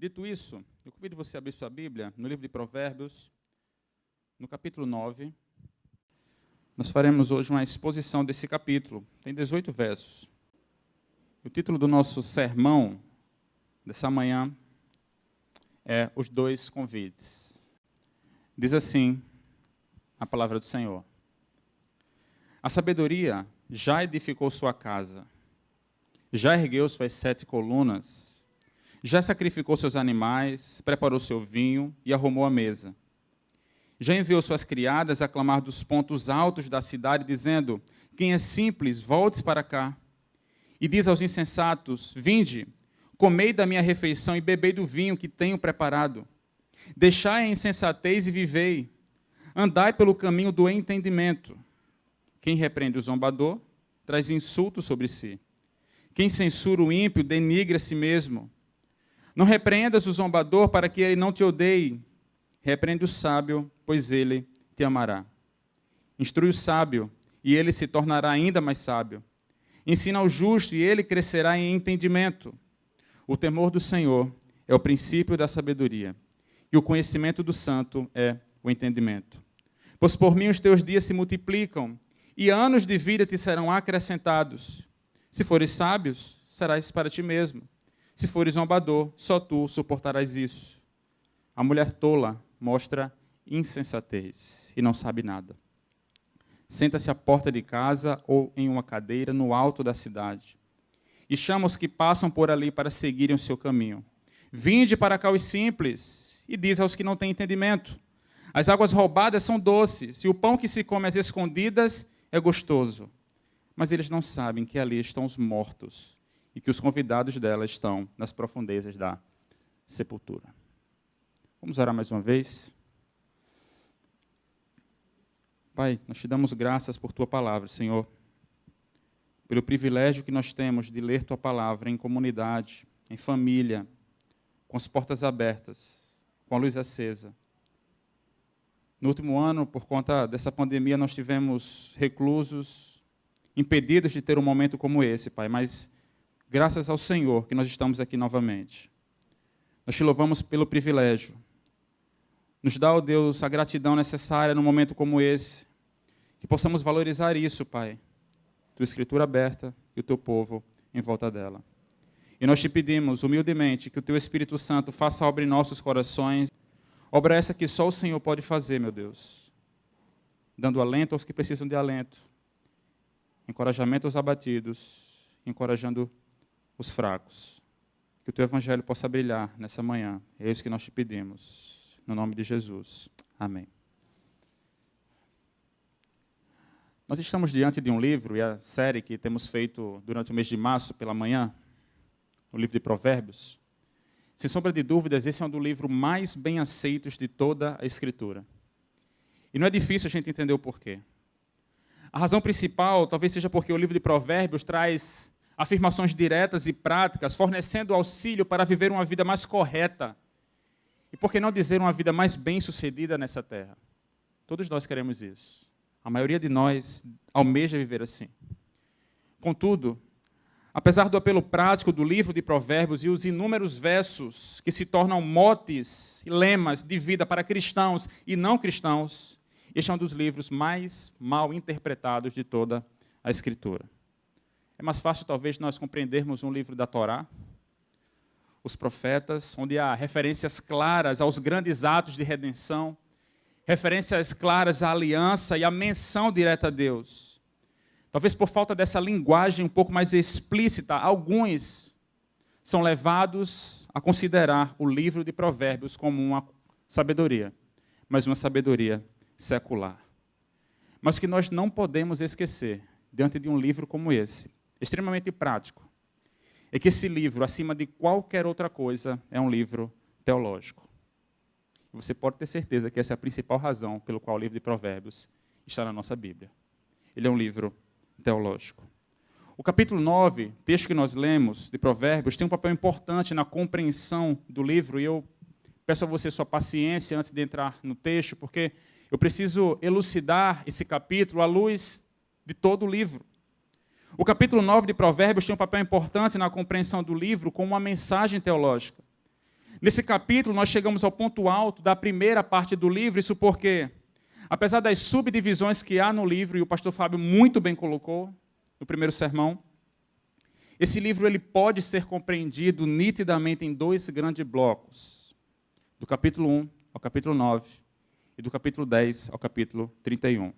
Dito isso, eu convido você a abrir sua Bíblia no livro de Provérbios, no capítulo 9. Nós faremos hoje uma exposição desse capítulo. Tem 18 versos. O título do nosso sermão dessa manhã é Os Dois Convites. Diz assim a palavra do Senhor: A sabedoria já edificou sua casa, já ergueu suas 7 colunas, já sacrificou seus animais, preparou seu vinho e arrumou a mesa. Já enviou suas criadas a clamar dos pontos altos da cidade, dizendo: Quem é simples, volte para cá. E diz aos insensatos: Vinde, comei da minha refeição e bebei do vinho que tenho preparado. Deixai a insensatez e vivei. Andai pelo caminho do entendimento. Quem repreende o zombador, traz insulto sobre si. Quem censura o ímpio, denigre a si mesmo. Não repreendas o zombador para que ele não te odeie. Repreende o sábio, pois ele te amará. Instrui o sábio, e ele se tornará ainda mais sábio. Ensina o justo, e ele crescerá em entendimento. O temor do Senhor é o princípio da sabedoria, e o conhecimento do santo é o entendimento. Pois por mim os teus dias se multiplicam, e anos de vida te serão acrescentados. Se fores sábios, serás para ti mesmo. Se fores zombador, só tu suportarás isso. A mulher tola mostra insensatez e não sabe nada. Senta-se à porta de casa ou em uma cadeira no alto da cidade e chama os que passam por ali para seguirem o seu caminho. Vinde para cá os simples, e diz aos que não têm entendimento: As águas roubadas são doces, e o pão que se come às escondidas é gostoso. Mas eles não sabem que ali estão os mortos e que os convidados dela estão nas profundezas da sepultura. Vamos orar mais uma vez? Pai, nós te damos graças por Tua palavra, Senhor, pelo privilégio que nós temos de ler Tua palavra em comunidade, em família, com as portas abertas, com a luz acesa. No último ano, por conta dessa pandemia, nós tivemos reclusos, impedidos de ter um momento como esse, Pai, mas graças ao Senhor que nós estamos aqui novamente. Nós te louvamos pelo privilégio. Nos dá, ó Deus, a gratidão necessária num momento como esse, que possamos valorizar isso, Pai, Tua Escritura aberta e o Teu povo em volta dela. E nós te pedimos, humildemente, que o Teu Espírito Santo faça obra em nossos corações, obra essa que só o Senhor pode fazer, meu Deus, dando alento aos que precisam de alento, encorajamento aos abatidos, encorajando os fracos. Que o Teu Evangelho possa brilhar nessa manhã. É isso que nós te pedimos. No nome de Jesus. Amém. Nós estamos diante de um livro, e a série que temos feito durante o mês de março pela manhã, o livro de Provérbios. Sem sombra de dúvidas, esse é um dos livros mais bem aceitos de toda a Escritura. E não é difícil a gente entender o porquê. A razão principal talvez seja porque o livro de Provérbios traz afirmações diretas e práticas, fornecendo auxílio para viver uma vida mais correta. E por que não dizer uma vida mais bem-sucedida nessa terra? Todos nós queremos isso. A maioria de nós almeja viver assim. Contudo, apesar do apelo prático do livro de Provérbios e os inúmeros versos que se tornam motes e lemas de vida para cristãos e não cristãos, este é um dos livros mais mal interpretados de toda a Escritura. É mais fácil, talvez, nós compreendermos um livro da Torá, os profetas, onde há referências claras aos grandes atos de redenção, referências claras à aliança e à menção direta a Deus. Talvez por falta dessa linguagem um pouco mais explícita, alguns são levados a considerar o livro de Provérbios como uma sabedoria, mas uma sabedoria secular. Mas o que nós não podemos esquecer, diante de um livro como esse, extremamente prático, é que esse livro, acima de qualquer outra coisa, é um livro teológico. Você pode ter certeza que essa é a principal razão pelo qual o livro de Provérbios está na nossa Bíblia. Ele é um livro teológico. O capítulo 9, texto que nós lemos de Provérbios, tem um papel importante na compreensão do livro, e eu peço a você sua paciência antes de entrar no texto, porque eu preciso elucidar esse capítulo à luz de todo o livro. O capítulo 9 de Provérbios tem um papel importante na compreensão do livro como uma mensagem teológica. Nesse capítulo, nós chegamos ao ponto alto da primeira parte do livro, isso porque, apesar das subdivisões que há no livro, e o pastor Fábio muito bem colocou no primeiro sermão, esse livro ele pode ser compreendido nitidamente em dois grandes blocos, do capítulo 1 ao capítulo 9 e do capítulo 10 ao capítulo 31.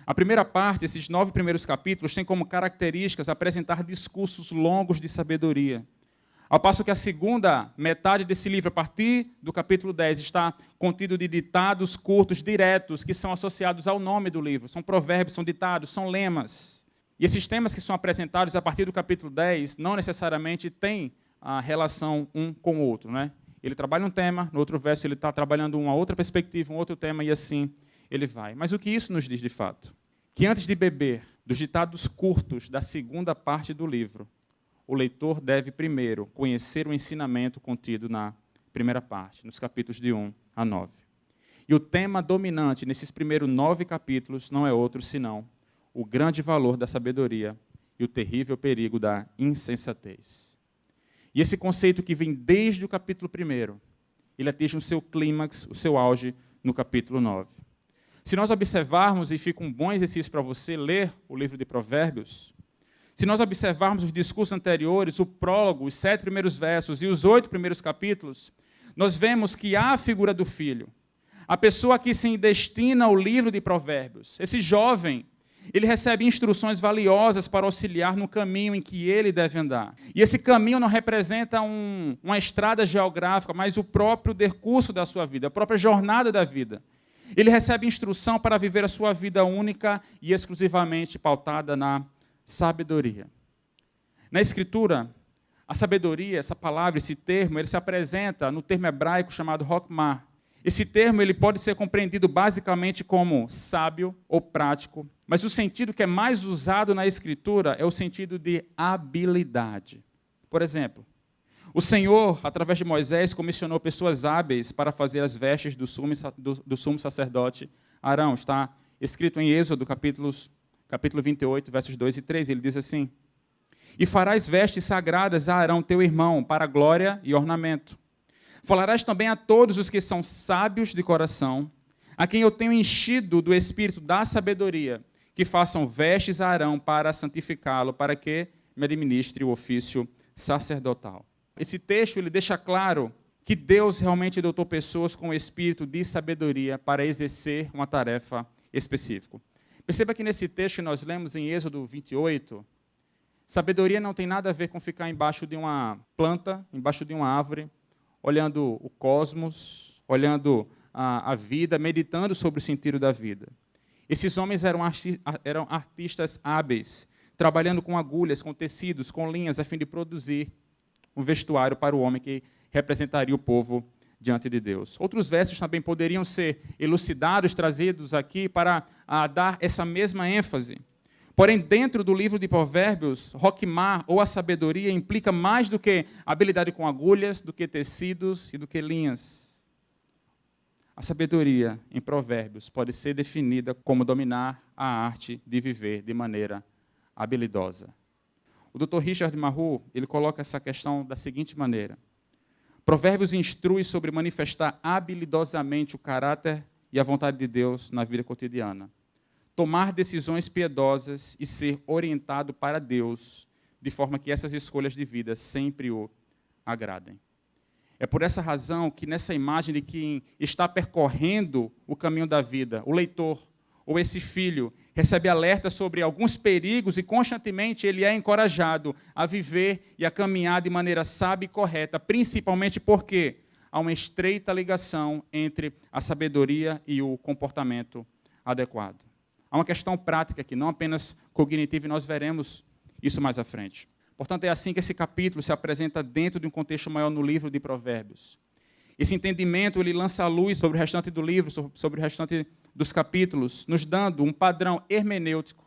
A primeira parte, esses 9 primeiros capítulos, tem como características apresentar discursos longos de sabedoria, ao passo que a segunda metade desse livro, a partir do capítulo 10, está contido de ditados curtos, diretos, que são associados ao nome do livro. São provérbios, são ditados, são lemas. E esses temas que são apresentados a partir do capítulo 10 não necessariamente têm a relação um com o outro, né? Ele trabalha um tema, no outro verso ele está trabalhando uma outra perspectiva, um outro tema, e assim ele vai. Mas o que isso nos diz de fato? Que antes de beber dos ditados curtos da segunda parte do livro, o leitor deve primeiro conhecer o ensinamento contido na primeira parte, nos capítulos de 1 a 9. E o tema dominante nesses primeiros 9 capítulos não é outro senão o grande valor da sabedoria e o terrível perigo da insensatez. E esse conceito que vem desde o capítulo 1, ele atinge o seu clímax, o seu auge, no capítulo 9. Se nós observarmos, e fica um bom exercício para você ler o livro de Provérbios, se nós observarmos os discursos anteriores, o prólogo, os 7 primeiros versos e os 8 primeiros capítulos, nós vemos que há a figura do filho, a pessoa que se destina ao livro de Provérbios. Esse jovem, ele recebe instruções valiosas para auxiliar no caminho em que ele deve andar. E esse caminho não representa uma estrada geográfica, mas o próprio decurso da sua vida, a própria jornada da vida. Ele recebe instrução para viver a sua vida única e exclusivamente pautada na sabedoria. Na Escritura, a sabedoria, essa palavra, esse termo, ele se apresenta no termo hebraico chamado Hokmah. Esse termo ele pode ser compreendido basicamente como sábio ou prático, mas o sentido que é mais usado na Escritura é o sentido de habilidade. Por exemplo, o Senhor, através de Moisés, comissionou pessoas hábeis para fazer as vestes do sumo sacerdote Arão. Está escrito em Êxodo, capítulo 28, versos 2 e 3, ele diz assim: E farás vestes sagradas a Arão, teu irmão, para glória e ornamento. Falarás também a todos os que são sábios de coração, a quem eu tenho enchido do espírito da sabedoria, que façam vestes a Arão para santificá-lo, para que me administre o ofício sacerdotal. Esse texto ele deixa claro que Deus realmente dotou pessoas com o espírito de sabedoria para exercer uma tarefa específica. Perceba que nesse texto que nós lemos em Êxodo 28, sabedoria não tem nada a ver com ficar embaixo de uma planta, embaixo de uma árvore, olhando o cosmos, olhando a vida, meditando sobre o sentido da vida. Esses homens eram artistas hábeis, trabalhando com agulhas, com tecidos, com linhas, a fim de produzir um vestuário para o homem que representaria o povo diante de Deus. Outros versos também poderiam ser elucidados, trazidos aqui para dar essa mesma ênfase. Porém, dentro do livro de Provérbios, Hokmah, ou a sabedoria, implica mais do que habilidade com agulhas, do que tecidos e do que linhas. A sabedoria, em Provérbios, pode ser definida como dominar a arte de viver de maneira habilidosa. O Dr. Richard Marrou, ele coloca essa questão da seguinte maneira: Provérbios instrui sobre manifestar habilidosamente o caráter e a vontade de Deus na vida cotidiana. Tomar decisões piedosas e ser orientado para Deus, de forma que essas escolhas de vida sempre o agradem. É por essa razão que nessa imagem de quem está percorrendo o caminho da vida, o leitor, ou esse filho, recebe alerta sobre alguns perigos e constantemente ele é encorajado a viver e a caminhar de maneira sábia e correta, principalmente porque há uma estreita ligação entre a sabedoria e o comportamento adequado. Há uma questão prática aqui, não apenas cognitiva, e nós veremos isso mais à frente. Portanto, é assim que esse capítulo se apresenta dentro de um contexto maior no livro de Provérbios. Esse entendimento ele lança a luz sobre o restante do livro, sobre o restante dos capítulos, nos dando um padrão hermenêutico,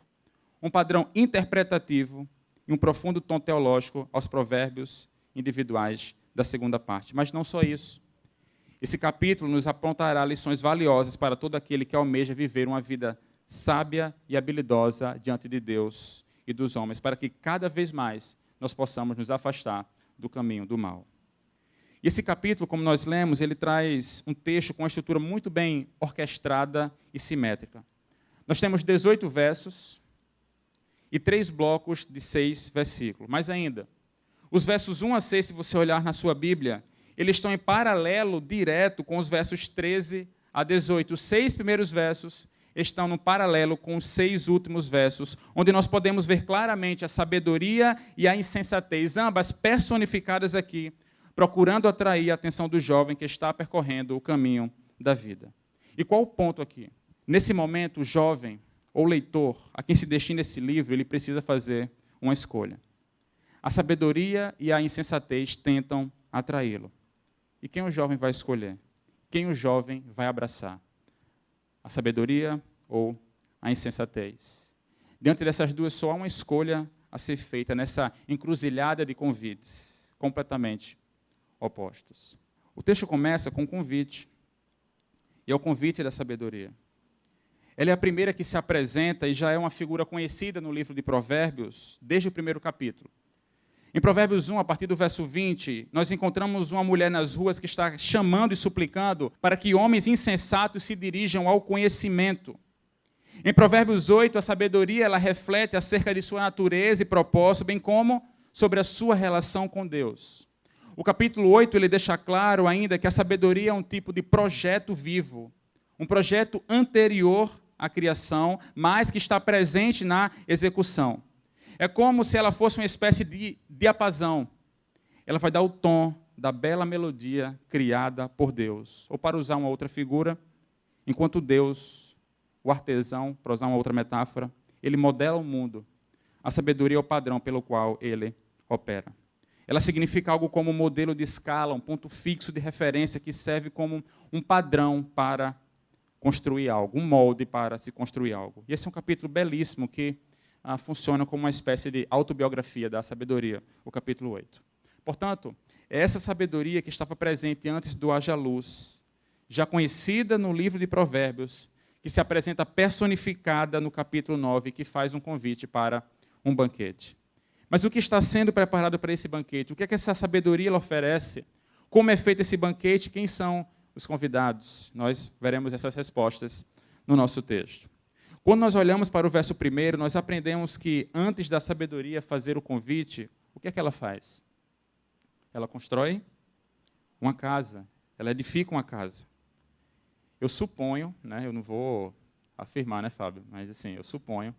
um padrão interpretativo e um profundo tom teológico aos provérbios individuais da segunda parte. Mas não só isso. Esse capítulo nos apontará lições valiosas para todo aquele que almeja viver uma vida sábia e habilidosa diante de Deus e dos homens, para que cada vez mais nós possamos nos afastar do caminho do mal. E esse capítulo, como nós lemos, ele traz um texto com uma estrutura muito bem orquestrada e simétrica. Nós temos 18 versos e 3 blocos de 6 versículos. Mais ainda, os versos 1 a 6, se você olhar na sua Bíblia, eles estão em paralelo direto com os versos 13 a 18. Os 6 primeiros versos estão no paralelo com os 6 últimos versos, onde nós podemos ver claramente a sabedoria e a insensatez, ambas personificadas aqui, procurando atrair a atenção do jovem que está percorrendo o caminho da vida. E qual o ponto aqui? Nesse momento, o jovem ou leitor, a quem se destina esse livro, ele precisa fazer uma escolha. A sabedoria e a insensatez tentam atraí-lo. E quem o jovem vai escolher? Quem o jovem vai abraçar? A sabedoria ou a insensatez? Diante dessas duas, só há uma escolha a ser feita nessa encruzilhada de convites, completamente opostos. O texto começa com um convite, e é o convite da sabedoria. Ela é a primeira que se apresenta e já é uma figura conhecida no livro de Provérbios, desde o primeiro capítulo. Em Provérbios 1, a partir do verso 20, nós encontramos uma mulher nas ruas que está chamando e suplicando para que homens insensatos se dirijam ao conhecimento. Em Provérbios 8, a sabedoria ela reflete acerca de sua natureza e propósito, bem como sobre a sua relação com Deus. O capítulo 8 ele deixa claro ainda que a sabedoria é um tipo de projeto vivo, um projeto anterior à criação, mas que está presente na execução. É como se ela fosse uma espécie de diapasão. Ela vai dar o tom da bela melodia criada por Deus. Ou, para usar uma outra figura, enquanto Deus, o artesão, para usar uma outra metáfora, ele modela o mundo. A sabedoria é o padrão pelo qual ele opera. Ela significa algo como um modelo de escala, um ponto fixo de referência que serve como um padrão para construir algo, um molde para se construir algo. E esse é um capítulo belíssimo que funciona como uma espécie de autobiografia da sabedoria, o capítulo 8. Portanto, é essa sabedoria que estava presente antes do haja luz, já conhecida no livro de Provérbios, que se apresenta personificada no capítulo 9, que faz um convite para um banquete. Mas o que está sendo preparado para esse banquete? O que é que essa sabedoria ela oferece? Como é feito esse banquete? Quem são os convidados? Nós veremos essas respostas no nosso texto. Quando nós olhamos para o verso 1, nós aprendemos que antes da sabedoria fazer o convite, o que é que ela faz? Ela constrói uma casa, ela edifica uma casa. Eu suponho, eu não vou afirmar, Fábio? Mas assim, eu suponho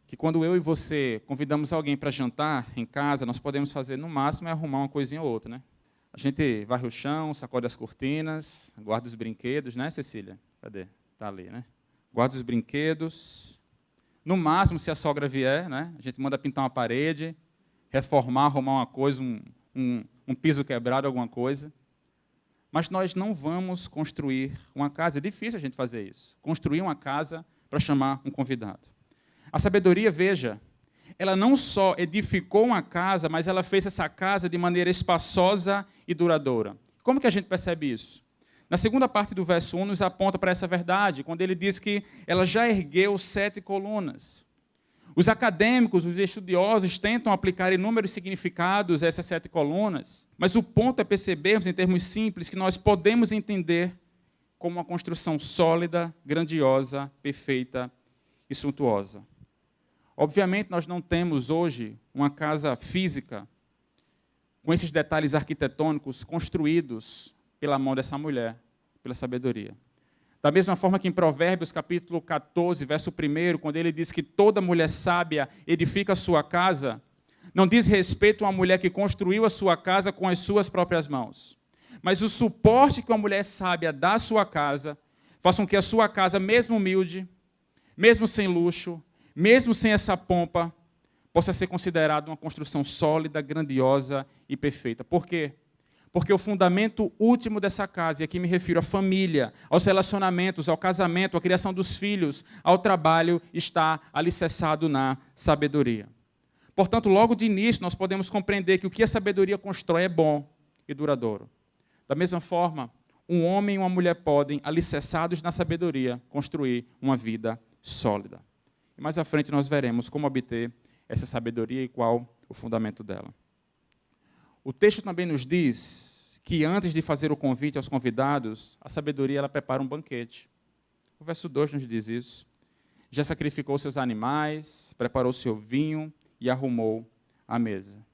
que quando eu e você convidamos alguém para jantar em casa, nós podemos fazer, no máximo, arrumar uma coisinha ou outra, A gente varre o chão, sacode as cortinas, guarda os brinquedos, Cecília? Cadê? Está ali, Guarda os brinquedos. No máximo, se a sogra vier, a gente manda pintar uma parede, reformar, arrumar uma coisa, um piso quebrado, alguma coisa. Mas nós não vamos construir uma casa. É difícil a gente fazer isso. Construir uma casa para chamar um convidado. A sabedoria, veja, ela não só edificou uma casa, mas ela fez essa casa de maneira espaçosa e duradoura. Como que a gente percebe isso? Na segunda parte do verso 1, nos aponta para essa verdade, quando ele diz que ela já ergueu 7 colunas. Os acadêmicos, os estudiosos, tentam aplicar inúmeros significados a essas 7 colunas, mas o ponto é percebermos, em termos simples, que nós podemos entender como uma construção sólida, grandiosa, perfeita e suntuosa. Obviamente, nós não temos hoje uma casa física com esses detalhes arquitetônicos construídos pela mão dessa mulher, pela sabedoria. Da mesma forma que em Provérbios, capítulo 14, verso 1, quando ele diz que toda mulher sábia edifica a sua casa, não diz respeito a uma mulher que construiu a sua casa com as suas próprias mãos. Mas o suporte que uma mulher sábia dá à sua casa, faça com que a sua casa, mesmo humilde, mesmo sem luxo, mesmo sem essa pompa, possa ser considerada uma construção sólida, grandiosa e perfeita. Por quê? Porque o fundamento último dessa casa, e aqui me refiro à família, aos relacionamentos, ao casamento, à criação dos filhos, ao trabalho, está alicerçado na sabedoria. Portanto, logo de início, nós podemos compreender que o que a sabedoria constrói é bom e duradouro. Da mesma forma, um homem e uma mulher podem, alicerçados na sabedoria, construir uma vida sólida. E mais à frente nós veremos como obter essa sabedoria e qual o fundamento dela. O texto também nos diz que antes de fazer o convite aos convidados, a sabedoria ela prepara um banquete. O verso 2 nos diz isso. Já sacrificou seus animais, preparou seu vinho e arrumou a mesa.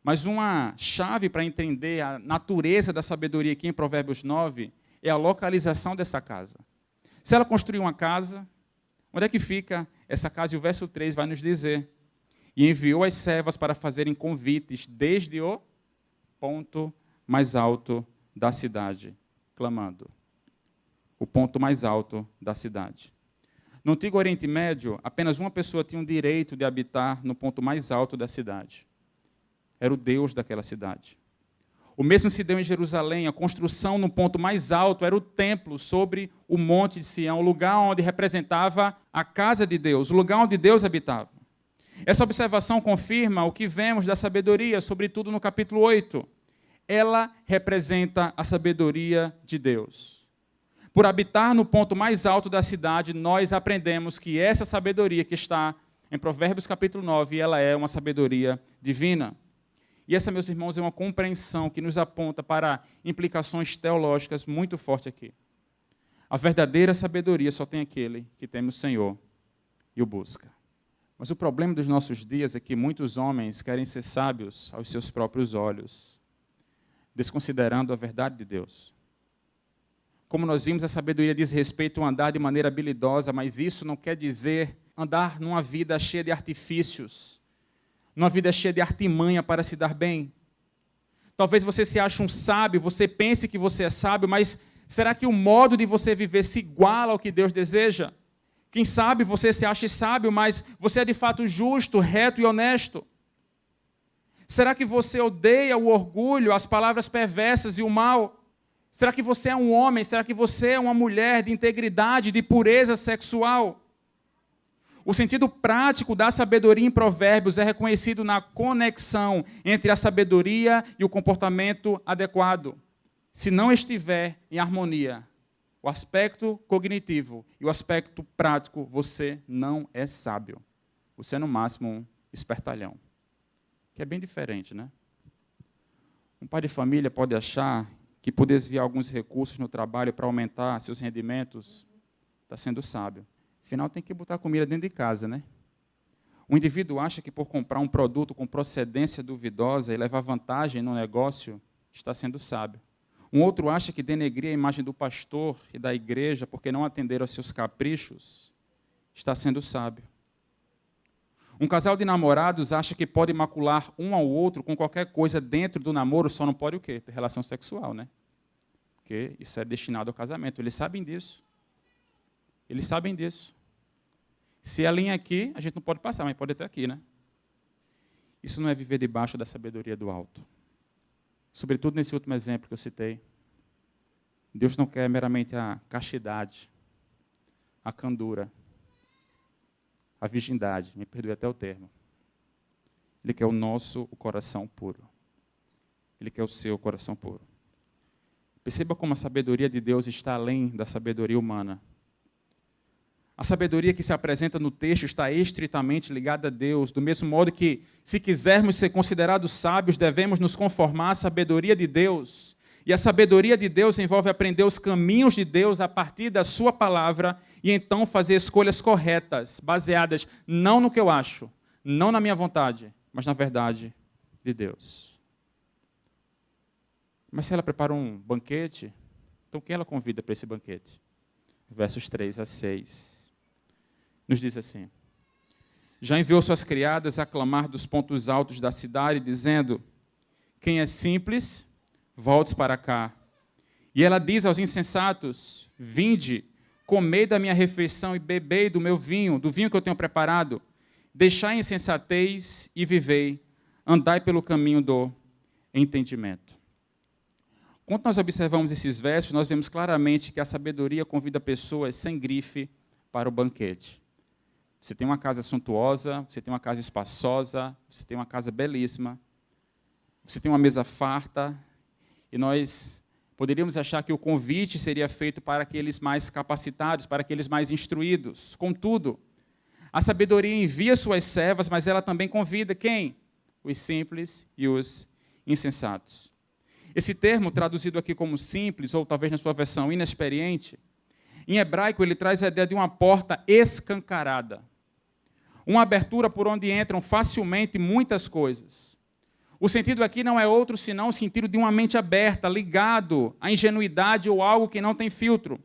Mas uma chave para entender a natureza da sabedoria aqui em Provérbios 9 é a localização dessa casa. Se ela construiu uma casa, onde é que fica essa casa? E o verso 3 vai nos dizer: e enviou as servas para fazerem convites desde o ponto mais alto da cidade, clamando. O ponto mais alto da cidade. No Antigo Oriente Médio, apenas uma pessoa tinha o direito de habitar no ponto mais alto da cidade. Era o Deus daquela cidade. O mesmo se deu em Jerusalém. A construção no ponto mais alto era o templo sobre o Monte de Sião, o lugar onde representava a casa de Deus, o lugar onde Deus habitava. Essa observação confirma o que vemos da sabedoria, sobretudo no capítulo 8. Ela representa a sabedoria de Deus. Por habitar no ponto mais alto da cidade, nós aprendemos que essa sabedoria que está em Provérbios capítulo 9, ela é uma sabedoria divina. E essa, meus irmãos, é uma compreensão que nos aponta para implicações teológicas muito fortes aqui. A verdadeira sabedoria só tem aquele que teme o Senhor e o busca. Mas o problema dos nossos dias é que muitos homens querem ser sábios aos seus próprios olhos, desconsiderando a verdade de Deus. Como nós vimos, a sabedoria diz respeito a andar de maneira habilidosa, mas isso não quer dizer andar numa vida cheia de artifícios, numa vida cheia de artimanha para se dar bem. Talvez você se ache um sábio, você pense que você é sábio, mas será que o modo de você viver se iguala ao que Deus deseja? Quem sabe você se ache sábio, mas você é de fato justo, reto e honesto? Será que você odeia o orgulho, as palavras perversas e o mal? Será que você é um homem? Será que você é uma mulher de integridade, de pureza sexual? O sentido prático da sabedoria em Provérbios é reconhecido na conexão entre a sabedoria e o comportamento adequado. Se não estiver em harmonia, o aspecto cognitivo e o aspecto prático, você não é sábio. Você é, no máximo, um espertalhão. Que é bem diferente, né? Um pai de família pode achar que por desviar alguns recursos no trabalho para aumentar seus rendimentos, está sendo sábio. Afinal, tem que botar comida dentro de casa, né? O indivíduo acha que por comprar um produto com procedência duvidosa e levar vantagem no negócio, está sendo sábio. Um outro acha que denegrir a imagem do pastor e da igreja porque não atender aos seus caprichos, está sendo sábio. Um casal de namorados acha que pode macular um ao outro com qualquer coisa dentro do namoro, só não pode o quê? Ter relação sexual, né? Porque isso é destinado ao casamento. Eles sabem disso. Eles sabem disso. Se a linha aqui, a gente não pode passar, mas pode até aqui, né? Isso não é viver debaixo da sabedoria do alto. Sobretudo nesse último exemplo que eu citei. Deus não quer meramente a castidade, a candura, a virgindade, me perdoe até o termo. Ele quer o coração puro. Ele quer o seu coração puro. Perceba como a sabedoria de Deus está além da sabedoria humana. A sabedoria que se apresenta no texto está estritamente ligada a Deus, do mesmo modo que, se quisermos ser considerados sábios, devemos nos conformar à sabedoria de Deus. E a sabedoria de Deus envolve aprender os caminhos de Deus a partir da sua palavra e então fazer escolhas corretas, baseadas não no que eu acho, não na minha vontade, mas na verdade de Deus. Mas se ela prepara um banquete, então quem ela convida para esse banquete? Versos 3 a 6. Nos diz assim: já enviou suas criadas a clamar dos pontos altos da cidade, dizendo: quem é simples, volte para cá. E ela diz aos insensatos: vinde, comei da minha refeição e bebei do meu vinho, do vinho que eu tenho preparado. Deixai a insensatez e vivei, andai pelo caminho do entendimento. Quando nós observamos esses versos, nós vemos claramente que a sabedoria convida pessoas sem grife para o banquete. Você tem uma casa suntuosa, você tem uma casa espaçosa, você tem uma casa belíssima, você tem uma mesa farta, e nós poderíamos achar que o convite seria feito para aqueles mais capacitados, para aqueles mais instruídos. Contudo, a sabedoria envia suas servas, mas ela também convida quem? Os simples e os insensatos. Esse termo, traduzido aqui como simples, ou talvez na sua versão inexperiente, em hebraico ele traz a ideia de uma porta escancarada. Uma abertura por onde entram facilmente muitas coisas. O sentido aqui não é outro senão o sentido de uma mente aberta, ligado à ingenuidade ou algo que não tem filtro.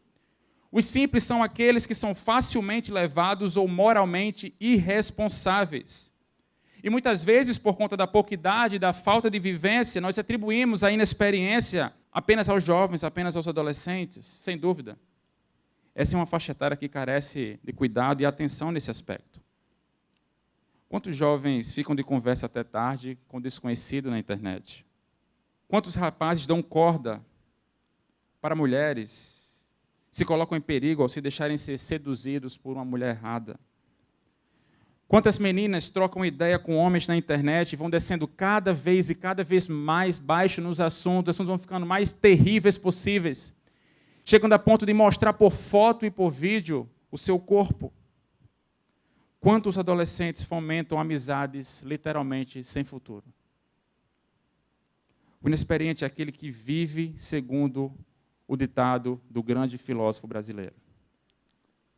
Os simples são aqueles que são facilmente levados ou moralmente irresponsáveis. E muitas vezes, por conta da pouca idade, da falta de vivência, nós atribuímos a inexperiência apenas aos jovens, apenas aos adolescentes, sem dúvida. Essa é uma faixa etária que carece de cuidado e atenção nesse aspecto. Quantos jovens ficam de conversa até tarde com desconhecido na internet? Quantos rapazes dão corda para mulheres, se colocam em perigo ao se deixarem ser seduzidos por uma mulher errada? Quantas meninas trocam ideia com homens na internet e vão descendo cada vez mais baixo nos assuntos, os assuntos vão ficando mais terríveis possíveis, chegando a ponto de mostrar por foto e por vídeo o seu corpo. Quantos adolescentes fomentam amizades literalmente sem futuro? O inexperiente é aquele que vive segundo o ditado do grande filósofo brasileiro,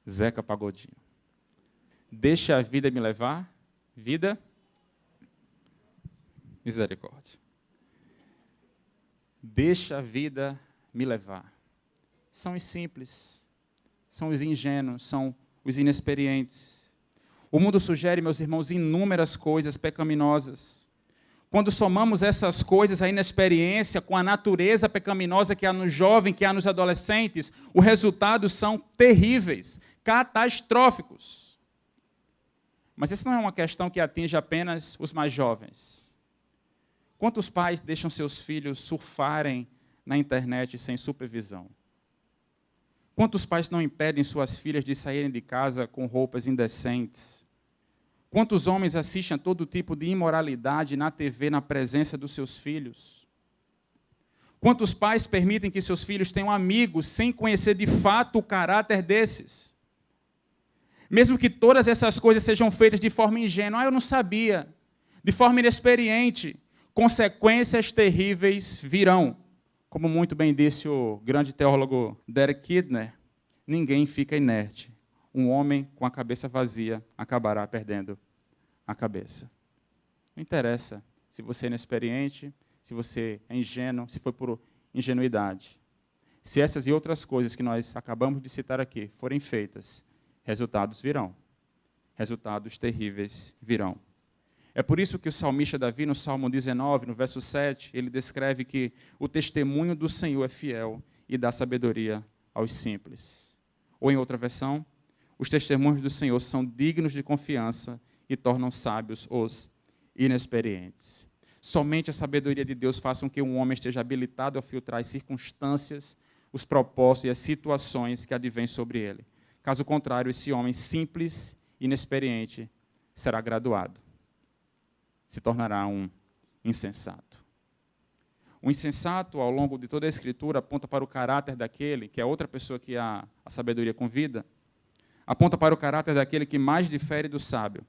Zeca Pagodinho. Deixa a vida me levar, vida, misericórdia. Deixa a vida me levar. São os simples, são os ingênuos, são os inexperientes. O mundo sugere, meus irmãos, inúmeras coisas pecaminosas. Quando somamos essas coisas, a inexperiência, com a natureza pecaminosa que há no jovem, que há nos adolescentes, os resultados são terríveis, catastróficos. Mas essa não é uma questão que atinge apenas os mais jovens. Quantos pais deixam seus filhos surfarem na internet sem supervisão? Quantos pais não impedem suas filhas de saírem de casa com roupas indecentes? Quantos homens assistem a todo tipo de imoralidade na TV na presença dos seus filhos? Quantos pais permitem que seus filhos tenham amigos sem conhecer de fato o caráter desses? Mesmo que todas essas coisas sejam feitas de forma ingênua, eu não sabia, de forma inexperiente, consequências terríveis virão. Como muito bem disse o grande teólogo Derek Kidner, ninguém fica inerte. Um homem com a cabeça vazia acabará perdendo a cabeça. Não interessa se você é inexperiente, se você é ingênuo, se foi por ingenuidade. Se essas e outras coisas que nós acabamos de citar aqui forem feitas, resultados virão. Resultados terríveis virão. É por isso que o salmista Davi, no Salmo 19, no verso 7, ele descreve que o testemunho do Senhor é fiel e dá sabedoria aos simples. Ou, em outra versão, os testemunhos do Senhor são dignos de confiança e tornam sábios os inexperientes. Somente a sabedoria de Deus faz com que um homem esteja habilitado a filtrar as circunstâncias, os propósitos e as situações que advêm sobre ele. Caso contrário, esse homem simples e inexperiente será graduado. Se tornará um insensato. O insensato, ao longo de toda a Escritura, aponta para o caráter daquele, que é outra pessoa que a sabedoria convida, aponta para o caráter daquele que mais difere do sábio.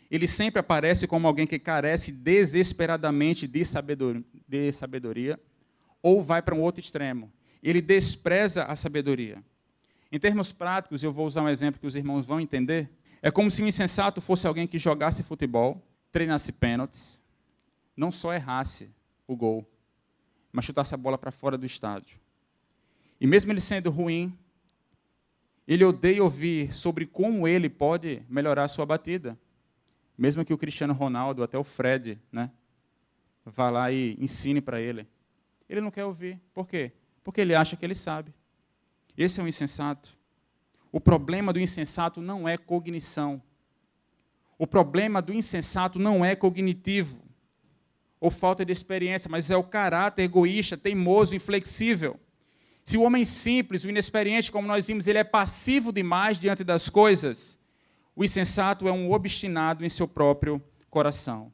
Ele sempre aparece como alguém que carece desesperadamente de sabedoria, ou vai para um outro extremo. Ele despreza a sabedoria. Em termos práticos, eu vou usar um exemplo que os irmãos vão entender. É como se um insensato fosse alguém que jogasse futebol, treinasse pênaltis, não só errasse o gol, mas chutasse a bola para fora do estádio. E mesmo ele sendo ruim, ele odeia ouvir sobre como ele pode melhorar a sua batida. Mesmo que o Cristiano Ronaldo, até o Fred, vá lá e ensine para ele. Ele não quer ouvir. Por quê? Porque ele acha que ele sabe. Esse é um insensato. O problema do insensato não é cognição. O problema do insensato não é cognitivo ou falta de experiência, mas é o caráter egoísta, teimoso, inflexível. Se o homem simples, o inexperiente, como nós vimos, ele é passivo demais diante das coisas, o insensato é um obstinado em seu próprio coração.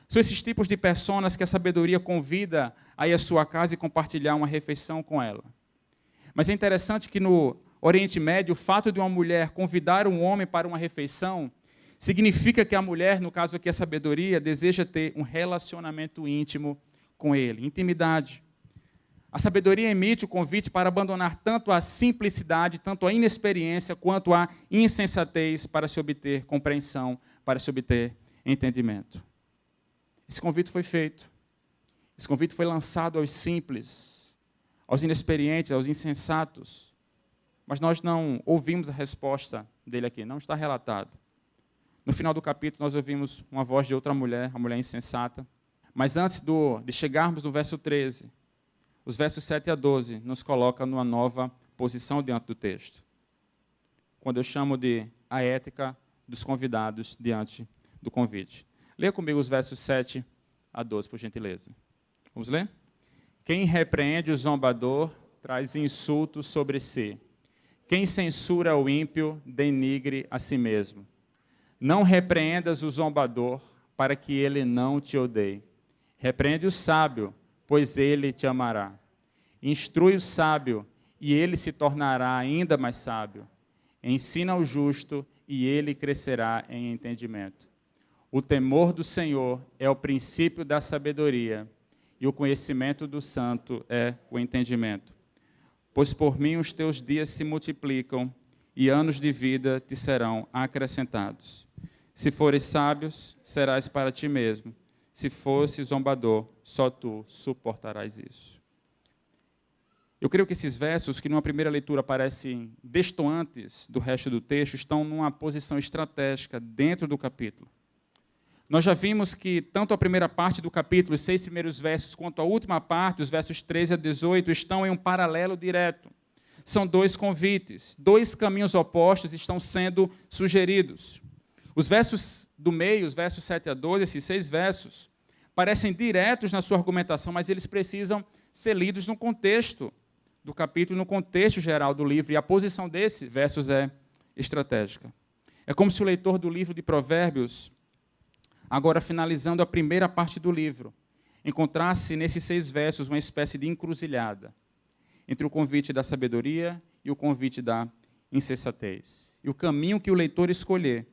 São esses tipos de pessoas que a sabedoria convida a ir à sua casa e compartilhar uma refeição com ela. Mas é interessante que no Oriente Médio, o fato de uma mulher convidar um homem para uma refeição Significa que a mulher, no caso aqui a sabedoria, deseja ter um relacionamento íntimo com ele, intimidade. A sabedoria emite o convite para abandonar tanto a simplicidade, tanto a inexperiência, quanto a insensatez para se obter compreensão, para se obter entendimento. Esse convite foi feito. Esse convite foi lançado aos simples, aos inexperientes, aos insensatos. Mas nós não ouvimos a resposta dele aqui, não está relatado. No final do capítulo, nós ouvimos uma voz de outra mulher, a mulher insensata. Mas antes de chegarmos no verso 13, os versos 7 a 12 nos colocam numa nova posição diante do texto. Quando eu chamo de a ética dos convidados diante do convite. Leia comigo os versos 7 a 12, por gentileza. Vamos ler? Quem repreende o zombador traz insultos sobre si. Quem censura o ímpio denigre a si mesmo. Não repreendas o zombador, para que ele não te odeie. Repreende o sábio, pois ele te amará. Instrui o sábio, e ele se tornará ainda mais sábio. Ensina o justo, e ele crescerá em entendimento. O temor do Senhor é o princípio da sabedoria, e o conhecimento do santo é o entendimento. Pois por mim os teus dias se multiplicam, e anos de vida te serão acrescentados. Se fores sábios, serás para ti mesmo. Se fosses zombador, só tu suportarás isso. Eu creio que esses versos, que numa primeira leitura parecem destoantes do resto do texto, estão numa posição estratégica dentro do capítulo. Nós já vimos que tanto a primeira parte do capítulo, os 6 primeiros versos, quanto a última parte, os versos 13 a 18, estão em um paralelo direto. São 2 convites, 2 caminhos opostos estão sendo sugeridos. Os versos do meio, os versos 7 a 12, esses 6 versos, parecem diretos na sua argumentação, mas eles precisam ser lidos no contexto do capítulo, no contexto geral do livro, e a posição desses versos é estratégica. É como se o leitor do livro de Provérbios, agora finalizando a primeira parte do livro, encontrasse nesses 6 versos uma espécie de encruzilhada entre o convite da sabedoria e o convite da insensatez. E o caminho que o leitor escolher,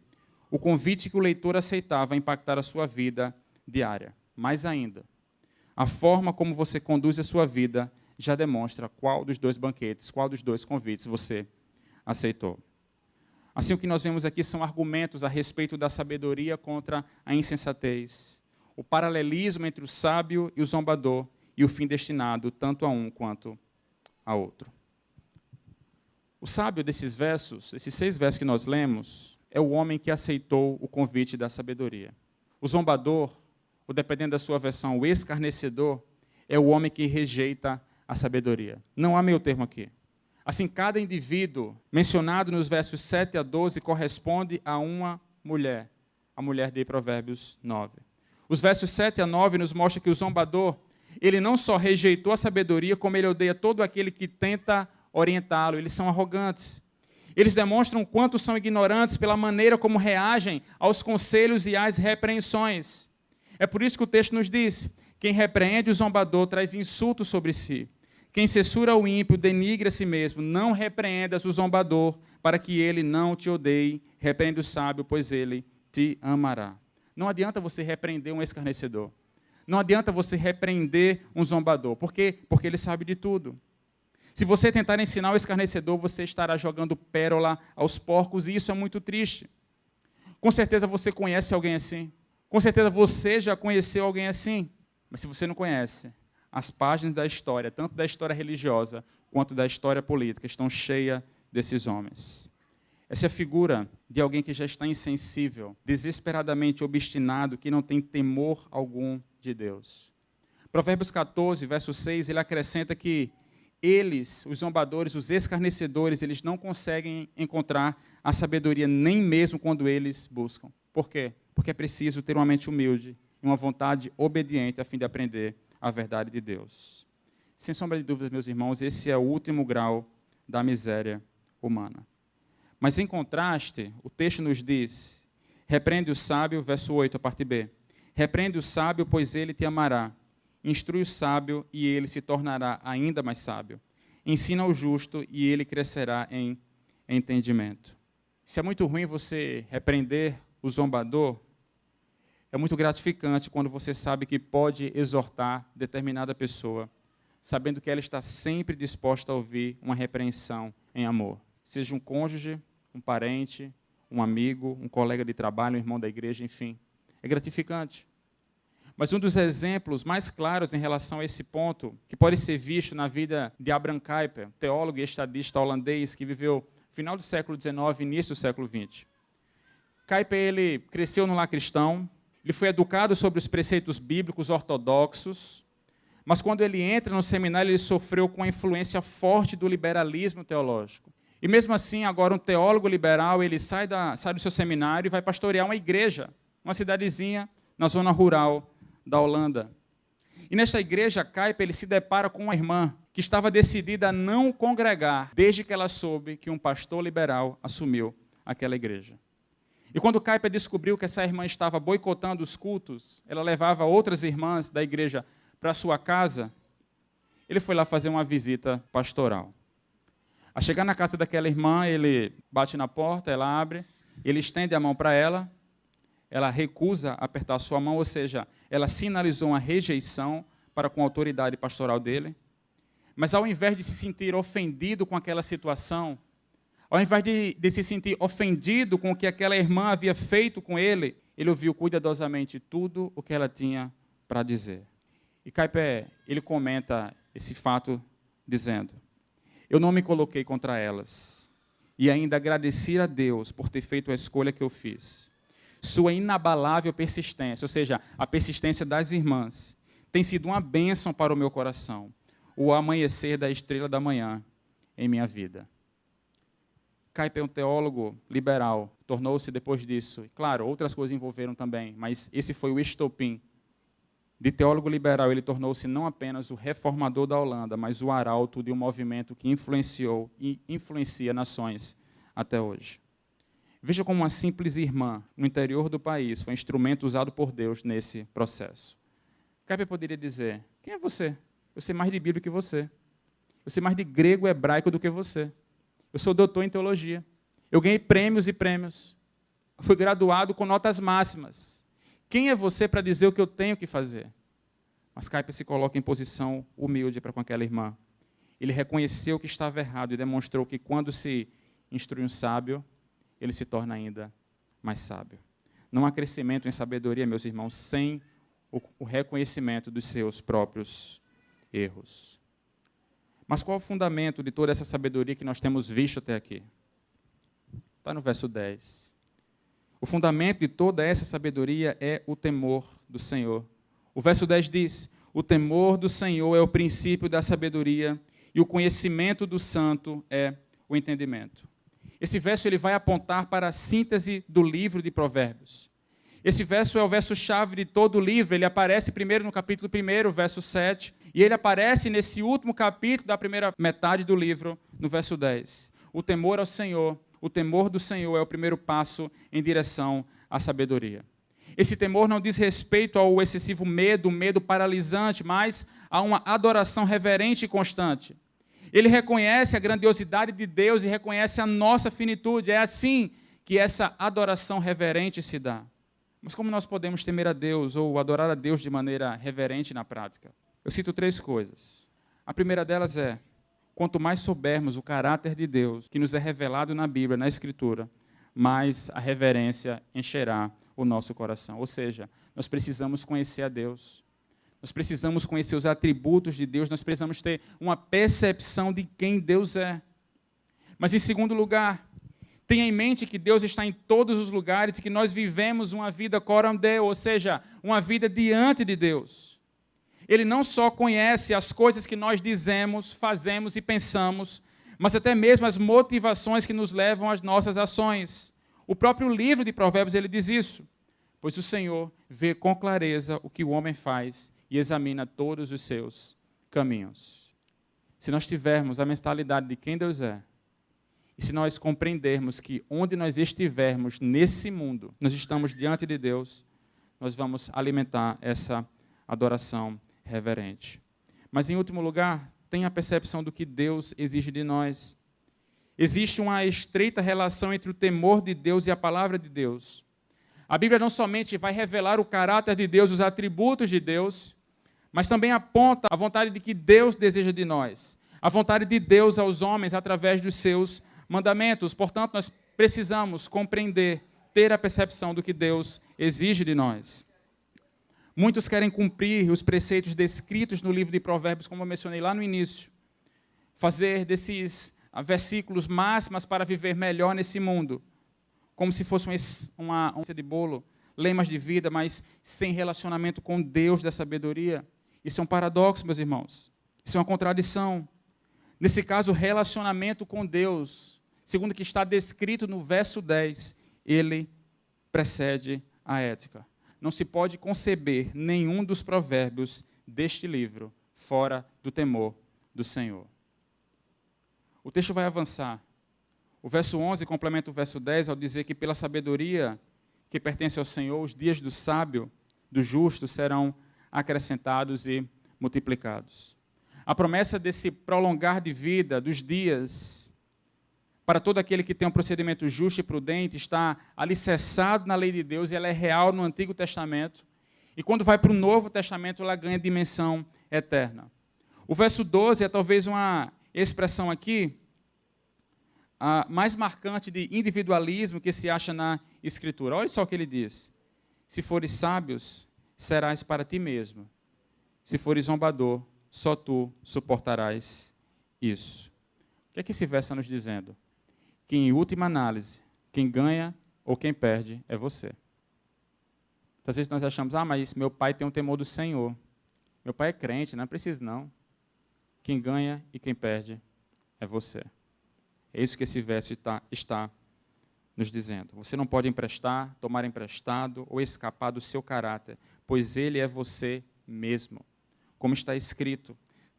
o convite que o leitor aceitar vai impactar a sua vida diária. Mais ainda, a forma como você conduz a sua vida já demonstra qual dos 2 banquetes, qual dos 2 convites você aceitou. Assim, o que nós vemos aqui são argumentos a respeito da sabedoria contra a insensatez, o paralelismo entre o sábio e o zombador, e o fim destinado tanto a um quanto a outro. O sábio desses versos, esses 6 versos que nós lemos, é o homem que aceitou o convite da sabedoria. O zombador, ou dependendo da sua versão, o escarnecedor, é o homem que rejeita a sabedoria. Não há meio termo aqui. Assim, cada indivíduo mencionado nos versos 7 a 12 corresponde a uma mulher, a mulher de Provérbios 9. Os versos 7 a 9 nos mostram que o zombador, ele não só rejeitou a sabedoria, como ele odeia todo aquele que tenta orientá-lo. Eles são arrogantes. Eles demonstram quanto são ignorantes pela maneira como reagem aos conselhos e às repreensões. É por isso que o texto nos diz: quem repreende o zombador traz insulto sobre si. Quem censura o ímpio denigre a si mesmo. Não repreendas o zombador, para que ele não te odeie. Repreende o sábio, pois ele te amará. Não adianta você repreender um escarnecedor. Não adianta você repreender um zombador. Por quê? Porque ele sabe de tudo. Se você tentar ensinar o escarnecedor, você estará jogando pérola aos porcos, e isso é muito triste. Com certeza você conhece alguém assim. Com certeza você já conheceu alguém assim. Mas se você não conhece, as páginas da história, tanto da história religiosa quanto da história política, estão cheias desses homens. Essa é a figura de alguém que já está insensível, desesperadamente obstinado, que não tem temor algum de Deus. Provérbios 14, verso 6, ele acrescenta que eles, os zombadores, os escarnecedores, eles não conseguem encontrar a sabedoria nem mesmo quando eles buscam. Por quê? Porque é preciso ter uma mente humilde e uma vontade obediente a fim de aprender a verdade de Deus. Sem sombra de dúvidas, meus irmãos, esse é o último grau da miséria humana. Mas, em contraste, o texto nos diz: repreende o sábio, verso 8, a parte B. Repreende o sábio, pois ele te amará. Instrui o sábio, e ele se tornará ainda mais sábio. Ensina o justo, e ele crescerá em entendimento. Se é muito ruim você repreender o zombador, é muito gratificante quando você sabe que pode exortar determinada pessoa, sabendo que ela está sempre disposta a ouvir uma repreensão em amor. Seja um cônjuge, um parente, um amigo, um colega de trabalho, um irmão da igreja, enfim. É gratificante. Mas um dos exemplos mais claros em relação a esse ponto, que pode ser visto na vida de Abraham Kuyper, teólogo e estadista holandês que viveu no final do século XIX e início do século XX. Kuyper, ele cresceu no lar cristão, ele foi educado sobre os preceitos bíblicos ortodoxos, mas quando ele entra no seminário, ele sofreu com a influência forte do liberalismo teológico. E mesmo assim, agora um teólogo liberal, ele sai do seu seminário e vai pastorear uma igreja, uma cidadezinha na zona rural da Holanda. E nesta igreja, Kuyper, ele se depara com uma irmã que estava decidida a não congregar desde que ela soube que um pastor liberal assumiu aquela igreja. E quando Kuyper descobriu que essa irmã estava boicotando os cultos, ela levava outras irmãs da igreja para sua casa, ele foi lá fazer uma visita pastoral. Ao chegar na casa daquela irmã, ele bate na porta, ela abre, ele estende a mão para ela recusa apertar a sua mão, ou seja, ela sinalizou uma rejeição para com a autoridade pastoral dele. Mas ao invés de se sentir ofendido com aquela situação, ao invés de se sentir ofendido com o que aquela irmã havia feito com ele ouviu cuidadosamente tudo o que ela tinha para dizer. E Kuyper, ele comenta esse fato dizendo: eu não me coloquei contra elas, e ainda agradeci a Deus por ter feito a escolha que eu fiz. Sua inabalável persistência, ou seja, a persistência das irmãs, tem sido uma bênção para o meu coração, o amanhecer da estrela da manhã em minha vida. Kuyper, um teólogo liberal, tornou-se depois disso, claro, outras coisas envolveram também, mas esse foi o estopim. De teólogo liberal, ele tornou-se não apenas o reformador da Holanda, mas o arauto de um movimento que influenciou e influencia nações até hoje. Veja como uma simples irmã no interior do país foi um instrumento usado por Deus nesse processo. Kuyper poderia dizer: quem é você? Eu sei mais de Bíblia que você. Eu sei mais de grego e hebraico do que você. Eu sou doutor em teologia. Eu ganhei prêmios e prêmios. Eu fui graduado com notas máximas. Quem é você para dizer o que eu tenho que fazer? Mas Kuyper se coloca em posição humilde para com aquela irmã. Ele reconheceu que estava errado e demonstrou que quando se instrui um sábio, ele se torna ainda mais sábio. Não há crescimento em sabedoria, meus irmãos, sem o reconhecimento dos seus próprios erros. Mas qual é o fundamento de toda essa sabedoria que nós temos visto até aqui? Está no verso 10. O fundamento de toda essa sabedoria é o temor do Senhor. O verso 10 diz: o temor do Senhor é o princípio da sabedoria e o conhecimento do santo é o entendimento. Esse verso ele vai apontar para a síntese do livro de Provérbios. Esse verso é o verso-chave de todo o livro. Ele aparece primeiro no capítulo 1, verso 7, e ele aparece nesse último capítulo da primeira metade do livro, no verso 10. O temor ao Senhor, o temor do Senhor é o primeiro passo em direção à sabedoria. Esse temor não diz respeito ao excessivo medo, o medo paralisante, mas a uma adoração reverente e constante. Ele reconhece a grandiosidade de Deus e reconhece a nossa finitude. É assim que essa adoração reverente se dá. Mas como nós podemos temer a Deus ou adorar a Deus de maneira reverente na prática? Eu cito 3 coisas. A primeira delas é: quanto mais soubermos o caráter de Deus, que nos é revelado na Bíblia, na Escritura, mais a reverência encherá o nosso coração. Ou seja, nós precisamos conhecer a Deus. Nós precisamos conhecer os atributos de Deus, nós precisamos ter uma percepção de quem Deus é. Mas, em segundo lugar, tenha em mente que Deus está em todos os lugares e que nós vivemos uma vida coram Deo, ou seja, uma vida diante de Deus. Ele não só conhece as coisas que nós dizemos, fazemos e pensamos, mas até mesmo as motivações que nos levam às nossas ações. O próprio livro de Provérbios ele diz isso. Pois o Senhor vê com clareza o que o homem faz e examina todos os seus caminhos. Se nós tivermos a mentalidade de quem Deus é, e se nós compreendermos que onde nós estivermos nesse mundo, nós estamos diante de Deus, nós vamos alimentar essa adoração reverente. Mas, em último lugar, tenha a percepção do que Deus exige de nós. Existe uma estreita relação entre o temor de Deus e a palavra de Deus. A Bíblia não somente vai revelar o caráter de Deus, os atributos de Deus, mas também aponta a vontade de que Deus deseja de nós, a vontade de Deus aos homens através dos seus mandamentos. Portanto, nós precisamos compreender, ter a percepção do que Deus exige de nós. Muitos querem cumprir os preceitos descritos no livro de Provérbios, como eu mencionei lá no início, fazer desses versículos máximas para viver melhor nesse mundo, como se fosse uma de bolo, lemas de vida, mas sem relacionamento com Deus da sabedoria. Isso é um paradoxo, meus irmãos. Isso é uma contradição. Nesse caso, o relacionamento com Deus, segundo o que está descrito no verso 10, ele precede a ética. Não se pode conceber nenhum dos provérbios deste livro fora do temor do Senhor. O texto vai avançar. O verso 11 complementa o verso 10 ao dizer que pela sabedoria que pertence ao Senhor, os dias do sábio, do justo, serão acrescentados e multiplicados. A promessa desse prolongar de vida, dos dias, para todo aquele que tem um procedimento justo e prudente, está alicerçado na lei de Deus, e ela é real no Antigo Testamento, e quando vai para o Novo Testamento, ela ganha dimensão eterna. O verso 12 é talvez uma expressão aqui, a mais marcante de individualismo que se acha na Escritura. Olha só o que ele diz: se fores sábios, serás para ti mesmo. Se fores zombador, só tu suportarás isso. O que é que esse verso está nos dizendo? Que, em última análise, quem ganha ou quem perde é você. Às vezes nós achamos, mas meu pai tem um temor do Senhor. Meu pai é crente, não é preciso não. Quem ganha e quem perde é você. É isso que esse verso está nos dizendo. Você não pode emprestar, tomar emprestado ou escapar do seu caráter, pois ele é você mesmo. Como está escrito,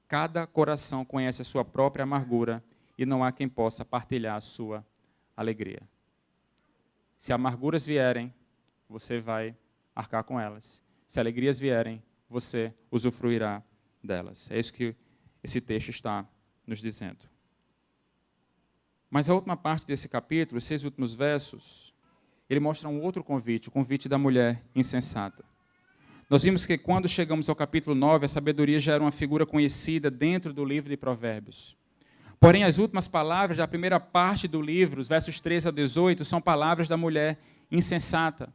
cada coração conhece a sua própria amargura e não há quem possa partilhar a sua alegria. Se amarguras vierem, você vai arcar com elas. Se alegrias vierem, você usufruirá delas. É isso que esse texto está nos dizendo. Mas a última parte desse capítulo, os 6 últimos versos, ele mostra um outro convite, o convite da mulher insensata. Nós vimos que quando chegamos ao capítulo 9, a sabedoria já era uma figura conhecida dentro do livro de Provérbios. Porém, as últimas palavras da primeira parte do livro, os versos 13 a 18, são palavras da mulher insensata.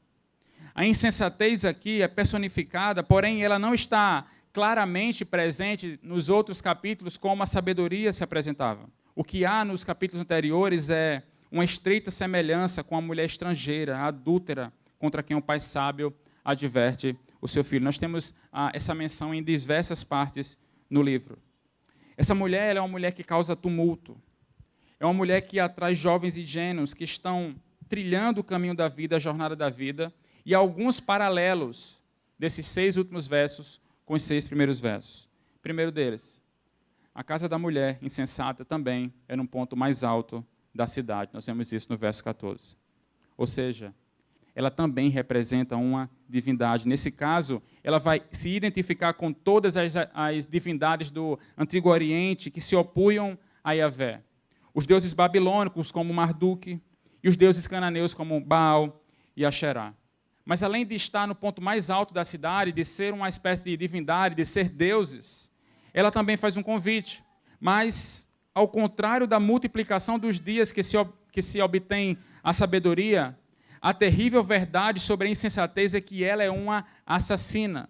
A insensatez aqui é personificada, porém ela não está claramente presente nos outros capítulos como a sabedoria se apresentava. O que há nos capítulos anteriores é uma estreita semelhança com a mulher estrangeira, a adúltera, contra quem o pai sábio adverte o seu filho. Nós temos essa menção em diversas partes no livro. Essa mulher ela é uma mulher que causa tumulto. É uma mulher que atrai jovens ingênuos que estão trilhando o caminho da vida, a jornada da vida, e há alguns paralelos desses 6 últimos versos com os 6 primeiros versos. Primeiro deles, a casa da mulher insensata também era um ponto mais alto da cidade. Nós vemos isso no verso 14. Ou seja, ela também representa uma divindade. Nesse caso, ela vai se identificar com todas as divindades do Antigo Oriente que se opunham a Yahvé. Os deuses babilônicos, como Marduk, e os deuses cananeus, como Baal e Asherá. Mas além de estar no ponto mais alto da cidade, de ser uma espécie de divindade, de ser deuses, ela também faz um convite. Mas, ao contrário da multiplicação dos dias que se obtém a sabedoria, a terrível verdade sobre a insensatez é que ela é uma assassina.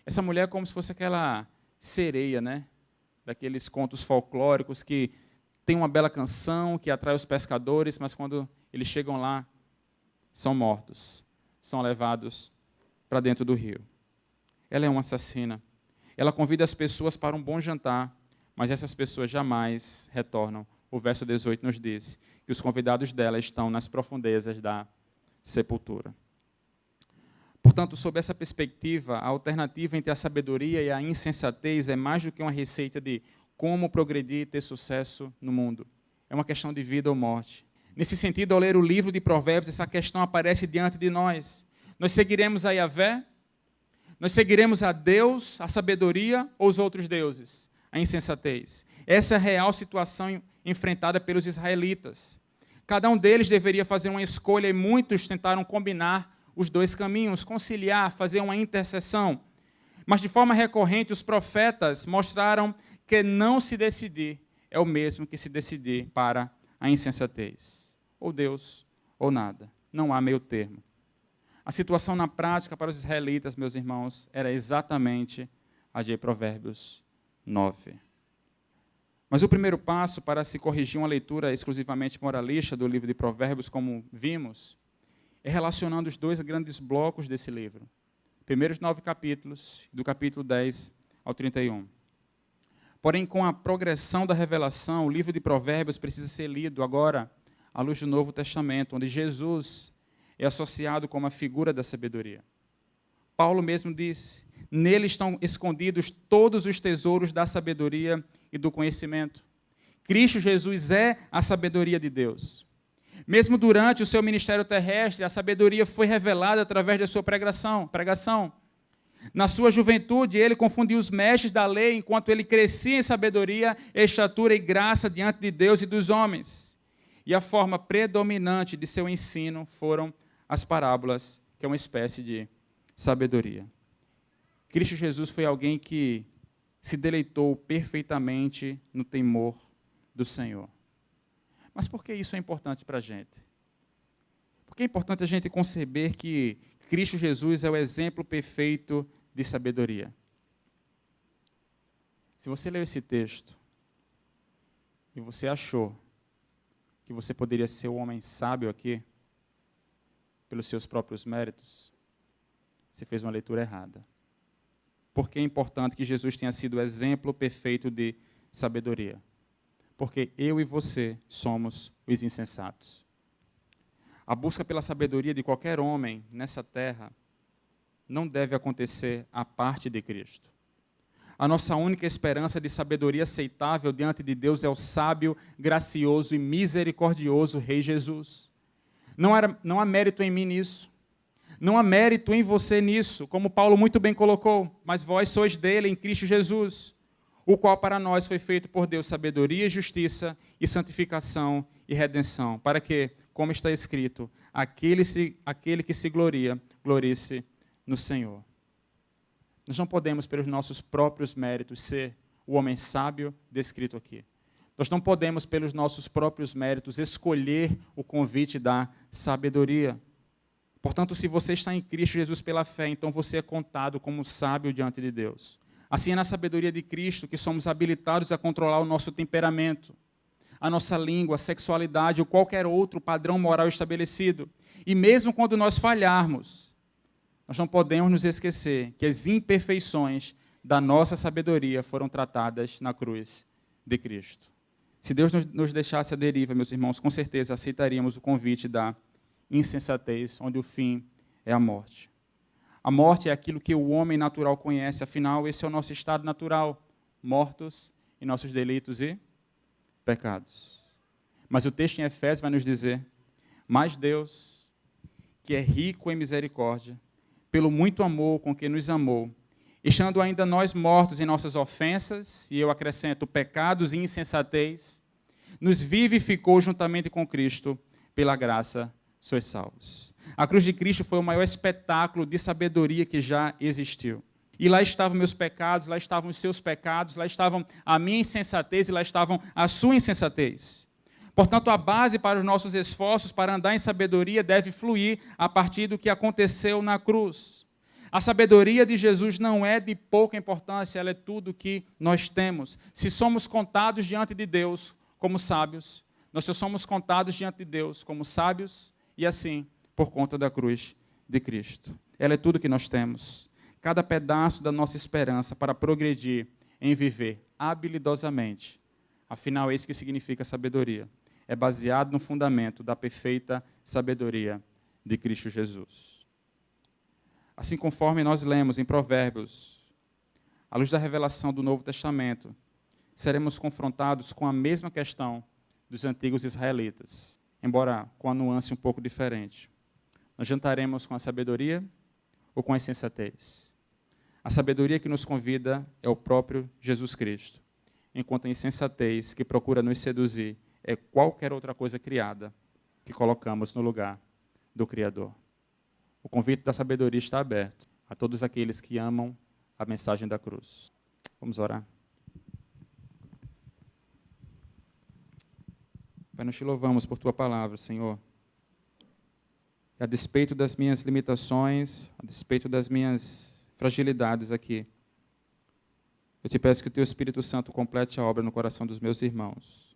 Essa mulher é como se fosse aquela sereia, né? Daqueles contos folclóricos que tem uma bela canção que atrai os pescadores, mas quando eles chegam lá, são mortos, são levados para dentro do rio. Ela é uma assassina. Ela convida as pessoas para um bom jantar, mas essas pessoas jamais retornam. O verso 18 nos diz que os convidados dela estão nas profundezas da sepultura. Portanto, sob essa perspectiva, a alternativa entre a sabedoria e a insensatez é mais do que uma receita de como progredir e ter sucesso no mundo. É uma questão de vida ou morte. Nesse sentido, ao ler o livro de Provérbios, essa questão aparece diante de nós. Nós seguiremos a Yahvé? Nós seguiremos a Deus, a sabedoria ou os outros deuses? A insensatez. Essa é a real situação enfrentada pelos israelitas. Cada um deles deveria fazer uma escolha e muitos tentaram combinar os dois caminhos, conciliar, fazer uma intercessão. Mas de forma recorrente, os profetas mostraram que não se decidir é o mesmo que se decidir para a insensatez. Ou Deus, ou nada. Não há meio termo. A situação na prática para os israelitas, meus irmãos, era exatamente a de Provérbios 9. Mas o primeiro passo para se corrigir uma leitura exclusivamente moralista do livro de Provérbios, como vimos, é relacionando os dois grandes blocos desse livro. Primeiros 9 capítulos, do capítulo 10 ao 31. Porém, com a progressão da revelação, o livro de Provérbios precisa ser lido agora à luz do Novo Testamento, onde Jesus é associado como a figura da sabedoria. Paulo mesmo disse, nele estão escondidos todos os tesouros da sabedoria e do conhecimento. Cristo Jesus é a sabedoria de Deus. Mesmo durante o seu ministério terrestre, a sabedoria foi revelada através da sua pregação. Na sua juventude, ele confundiu os mestres da lei, enquanto ele crescia em sabedoria, estatura e graça diante de Deus e dos homens. E a forma predominante de seu ensino foram as parábolas, que é uma espécie de sabedoria. Cristo Jesus foi alguém que se deleitou perfeitamente no temor do Senhor. Mas por que isso é importante para a gente? Porque é importante a gente conceber que Cristo Jesus é o exemplo perfeito de sabedoria. Se você leu esse texto e você achou que você poderia ser um homem sábio aqui, pelos seus próprios méritos, você fez uma leitura errada. Porque é importante que Jesus tenha sido o exemplo perfeito de sabedoria. Porque eu e você somos os insensatos. A busca pela sabedoria de qualquer homem nessa terra não deve acontecer à parte de Cristo. A nossa única esperança de sabedoria aceitável diante de Deus é o sábio, gracioso e misericordioso Rei Jesus. Não há mérito em mim nisso. Não há mérito em você nisso, como Paulo muito bem colocou. Mas vós sois dele em Cristo Jesus, o qual para nós foi feito por Deus sabedoria, justiça e santificação e redenção. Para que, como está escrito, aquele que se gloria, glorie-se no Senhor. Nós não podemos, pelos nossos próprios méritos, ser o homem sábio descrito aqui. Nós não podemos, pelos nossos próprios méritos, escolher o convite da sabedoria. Portanto, se você está em Cristo Jesus pela fé, então você é contado como sábio diante de Deus. Assim é na sabedoria de Cristo que somos habilitados a controlar o nosso temperamento, a nossa língua, a sexualidade ou qualquer outro padrão moral estabelecido. E mesmo quando nós falharmos, nós não podemos nos esquecer que as imperfeições da nossa sabedoria foram tratadas na cruz de Cristo. Se Deus nos deixasse à deriva, meus irmãos, com certeza aceitaríamos o convite da insensatez, onde o fim é a morte. A morte é aquilo que o homem natural conhece, afinal, esse é o nosso estado natural, mortos em nossos delitos e pecados. Mas o texto em Efésios vai nos dizer, mas Deus, que é rico em misericórdia, pelo muito amor com que nos amou, estando ainda nós mortos em nossas ofensas, e eu acrescento pecados e insensatez, nos vivificou juntamente com Cristo, pela graça sois salvos. A cruz de Cristo foi o maior espetáculo de sabedoria que já existiu. E lá estavam meus pecados, lá estavam os seus pecados, lá estavam a minha insensatez e lá estavam a sua insensatez. Portanto, a base para os nossos esforços para andar em sabedoria deve fluir a partir do que aconteceu na cruz. A sabedoria de Jesus não é de pouca importância, ela é tudo o que nós temos. Se somos contados diante de Deus como sábios, nós só somos contados diante de Deus como sábios e assim por conta da cruz de Cristo. Ela é tudo que nós temos. Cada pedaço da nossa esperança para progredir em viver habilidosamente. Afinal, é isso que significa sabedoria. É baseado no fundamento da perfeita sabedoria de Cristo Jesus. Assim, conforme nós lemos em Provérbios, à luz da revelação do Novo Testamento, seremos confrontados com a mesma questão dos antigos israelitas, embora com a nuance um pouco diferente. Nós jantaremos com a sabedoria ou com a insensatez? A sabedoria que nos convida é o próprio Jesus Cristo, enquanto a insensatez que procura nos seduzir é qualquer outra coisa criada que colocamos no lugar do Criador. O convite da sabedoria está aberto a todos aqueles que amam a mensagem da cruz. Vamos orar. Pai, nós te louvamos por tua palavra, Senhor. E a despeito das minhas limitações, a despeito das minhas fragilidades aqui, eu te peço que o teu Espírito Santo complete a obra no coração dos meus irmãos.